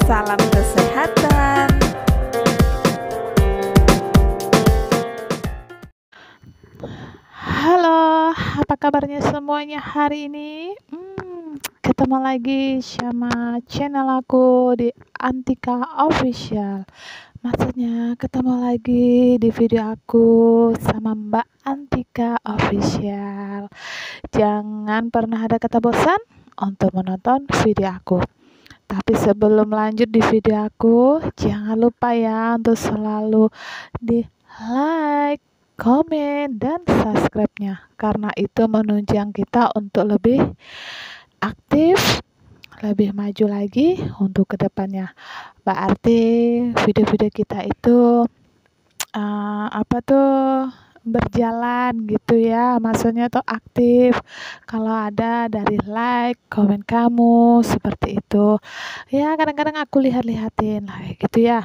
Salam kesehatan. Halo, apa kabarnya semuanya hari ini? Ketemu lagi sama channel aku di Antika Official. Maksudnya ketemu lagi di video aku sama Mbak Antika Official. Jangan pernah ada kata bosan untuk menonton video aku. Tapi sebelum lanjut di video aku, jangan lupa ya untuk selalu di like, komen, dan subscribe-nya. Karena itu menunjang kita untuk lebih aktif, lebih maju lagi untuk kedepannya. Berarti video-video kita itu apa tuh berjalan gitu ya, maksudnya tuh aktif. Kalau ada dari like, komen kamu seperti itu ya, kadang-kadang aku lihat-lihatin lah gitu ya.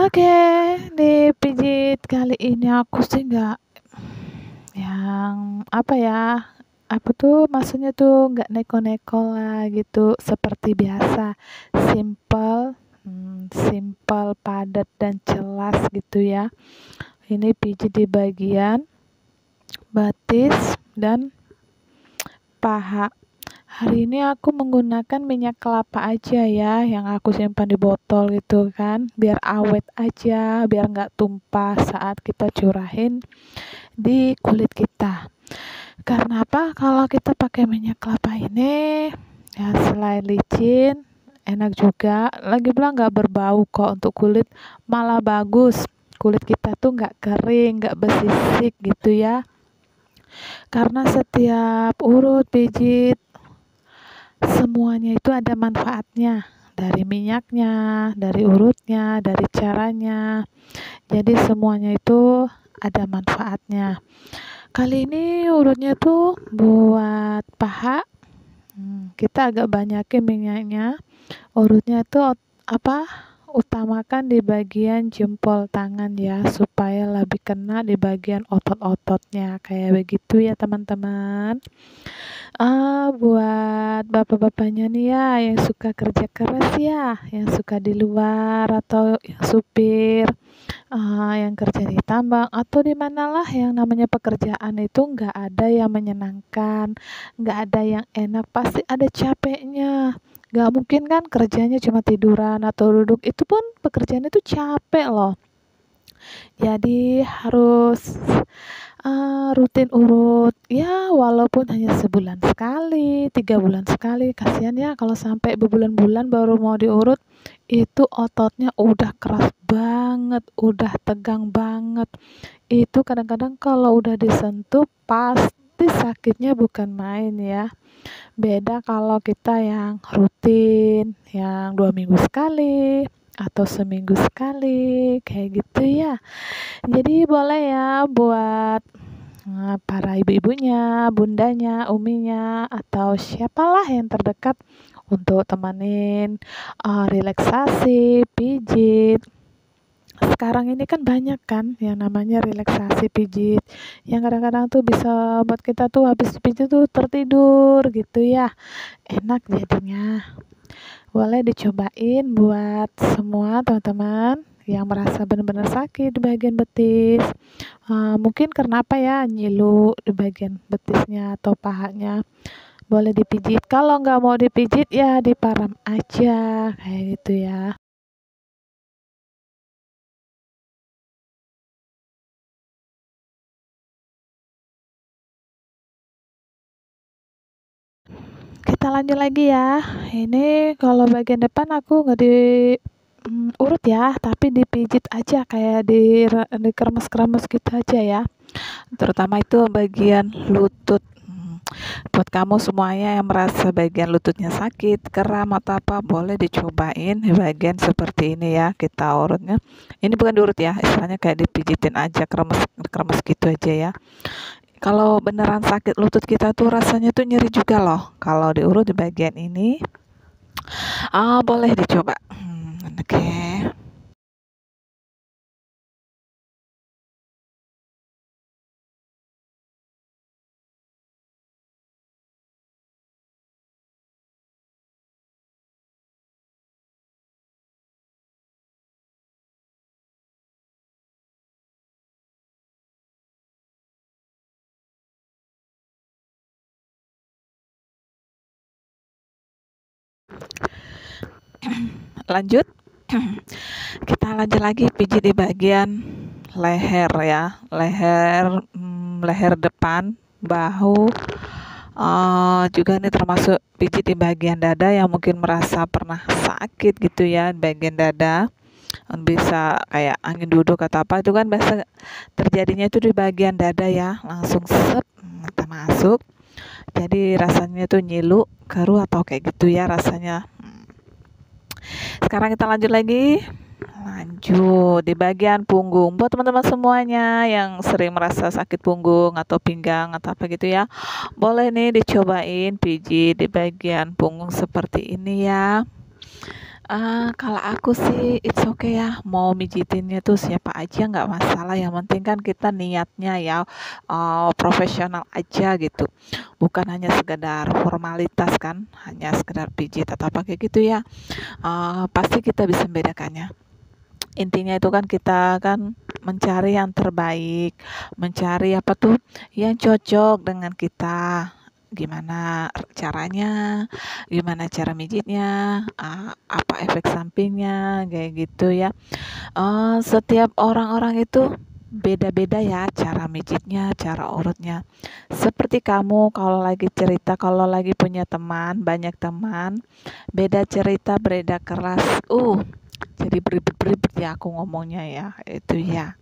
Oke, di pijit kali ini aku sih nggak yang apa ya, aku tuh maksudnya tuh nggak neko-neko lah gitu, seperti biasa, simple, simple, padat dan jelas gitu ya. Ini pijit di bagian betis dan paha. Hari ini aku menggunakan minyak kelapa aja ya, yang aku simpan di botol gitu kan, biar awet aja, biar nggak tumpah saat kita curahin di kulit kita. Karena apa? Kalau kita pakai minyak kelapa ini, ya selain licin, enak juga, lagi pula nggak berbau kok untuk kulit, malah bagus. Kulit kita tuh nggak kering, nggak bersisik gitu ya. Karena setiap urut, pijit, semuanya itu ada manfaatnya. Dari minyaknya, dari urutnya, dari caranya. Jadi semuanya itu ada manfaatnya. Kali ini urutnya tuh buat paha. Kita agak banyakin minyaknya. Urutnya tuh utamakan di bagian jempol tangan ya, supaya lebih kena di bagian otot-ototnya kayak begitu ya teman-teman. Buat bapak-bapaknya nih ya, yang suka kerja keras ya, yang suka di luar atau yang supir, yang kerja di tambang atau di manalah, yang namanya pekerjaan itu nggak ada yang menyenangkan, nggak ada yang enak, pasti ada capeknya. Nggak mungkin kan kerjanya cuma tiduran atau duduk, itu pun pekerjaan itu capek loh. Jadi harus rutin urut ya, walaupun hanya sebulan sekali, 3 bulan sekali. Kasihan ya kalau sampai berbulan-bulan baru mau diurut, itu ototnya udah keras banget, udah tegang banget. Itu kadang-kadang kalau udah disentuh pasti sakitnya bukan main ya. Beda kalau kita yang rutin, yang 2 minggu sekali atau seminggu sekali kayak gitu ya. Jadi boleh ya buat para ibu-ibunya, bundanya, uminya, atau siapalah yang terdekat untuk temenin relaksasi, pijit. Sekarang ini kan banyak kan yang namanya relaksasi pijit, yang kadang-kadang tuh bisa buat kita tuh habis pijit tuh tertidur gitu ya. Enak jadinya. Boleh dicobain buat semua teman-teman yang merasa benar-benar sakit di bagian betis. Mungkin karena apa ya, nyilu di bagian betisnya atau pahanya. Boleh dipijit. Kalau nggak mau dipijit ya diparam aja kayak gitu ya. Kita lanjut lagi ya. Ini kalau bagian depan aku nggak di urut ya, tapi dipijit aja kayak di kremes-kremes gitu aja ya. Terutama itu bagian lutut. Buat kamu semuanya yang merasa bagian lututnya sakit, kram atau apa, boleh dicobain di bagian seperti ini ya, kita urutnya. Ini bukan diurut ya, istilahnya kayak dipijitin aja, kremes gitu aja ya. Kalau beneran sakit lutut kita tuh rasanya tuh nyeri juga loh. Kalau diurut di bagian ini, boleh dicoba. Oke. Lanjut. Kita lanjut lagi pijit di bagian leher ya, leher depan, bahu. Juga ini termasuk pijit di bagian dada yang mungkin merasa pernah sakit gitu ya, bagian dada. Bisa kayak angin duduk atau apa, itu kan biasa terjadinya itu di bagian dada ya, langsung kita masuk. Jadi rasanya tuh nyilu, keruh atau kayak gitu ya rasanya. Sekarang kita lanjut lagi. Lanjut di bagian punggung. Buat teman-teman semuanya yang sering merasa sakit punggung atau pinggang atau apa gitu ya, boleh nih dicobain pijit di bagian punggung seperti ini ya. Kalau aku sih it's okay ya, mau mijitinnya tuh siapa aja nggak masalah, yang penting kan kita niatnya ya profesional aja gitu, bukan hanya sekedar formalitas kan, hanya sekedar pijit atau apa kayak gitu ya. Pasti kita bisa membedakannya. Intinya itu kan kita kan mencari yang terbaik, mencari apa tuh yang cocok dengan kita. Gimana caranya, gimana cara mijitnya, apa efek sampingnya, kayak gitu ya. Setiap orang-orang itu beda-beda ya cara mijitnya, cara urutnya. Seperti kamu kalau lagi cerita, kalau lagi punya teman, banyak teman, beda cerita, beda keras. Jadi beribet-beribet ya aku ngomongnya ya, itu ya.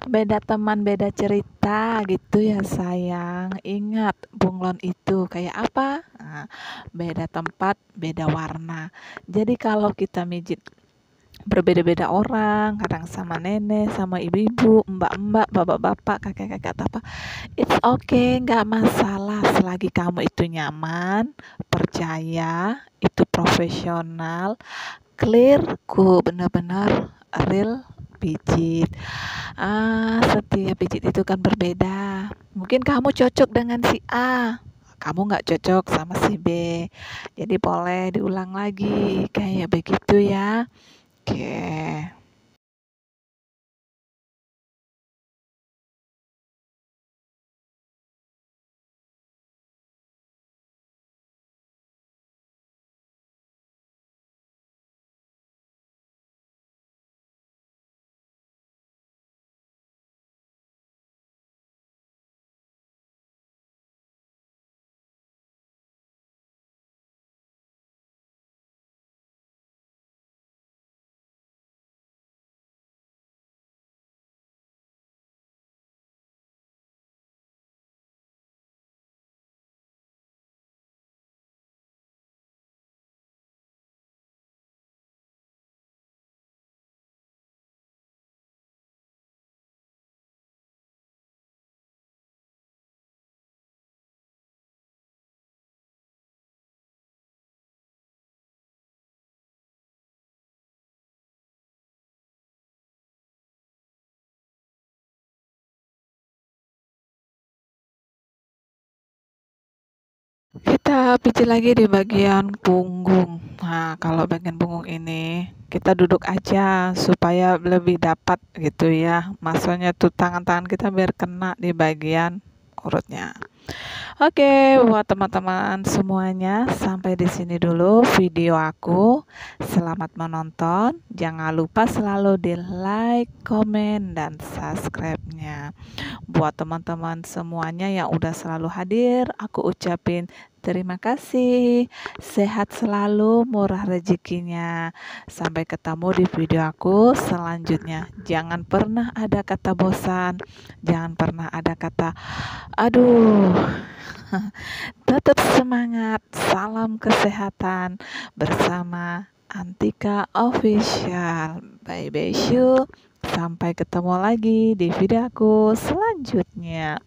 Beda teman, beda cerita gitu ya sayang. Ingat, bunglon itu kayak apa? Beda tempat, beda warna. Jadi kalau kita mijit berbeda-beda orang, kadang sama nenek, sama ibu-ibu, mbak-mbak, bapak-bapak, kakek-kakek atau apa, it's okay, nggak masalah selagi kamu itu nyaman, percaya, itu profesional, clear, benar-benar real pijit. Setiap pijit itu kan berbeda. Mungkin kamu cocok dengan si A, kamu nggak cocok sama si B. Jadi boleh diulang lagi kayak begitu ya. Oke. Kita pijit lagi di bagian punggung. Nah, kalau bagian punggung ini kita duduk aja supaya lebih dapat gitu ya. Maksudnya tuh tangan-tangan kita biar kena di bagian urutnya. Oke, buat teman-teman semuanya, sampai di sini dulu video aku. Selamat menonton. Jangan lupa selalu di like, komen, dan subscribe-nya. Buat teman-teman semuanya yang udah selalu hadir, aku ucapin terima kasih. Sehat selalu, murah rezekinya. Sampai ketemu di video aku selanjutnya. Jangan pernah ada kata bosan. Jangan pernah ada kata aduh. Tetap semangat. Salam kesehatan bersama Antika Official. Bye bye, Shu. Sampai ketemu lagi di video aku selanjutnya.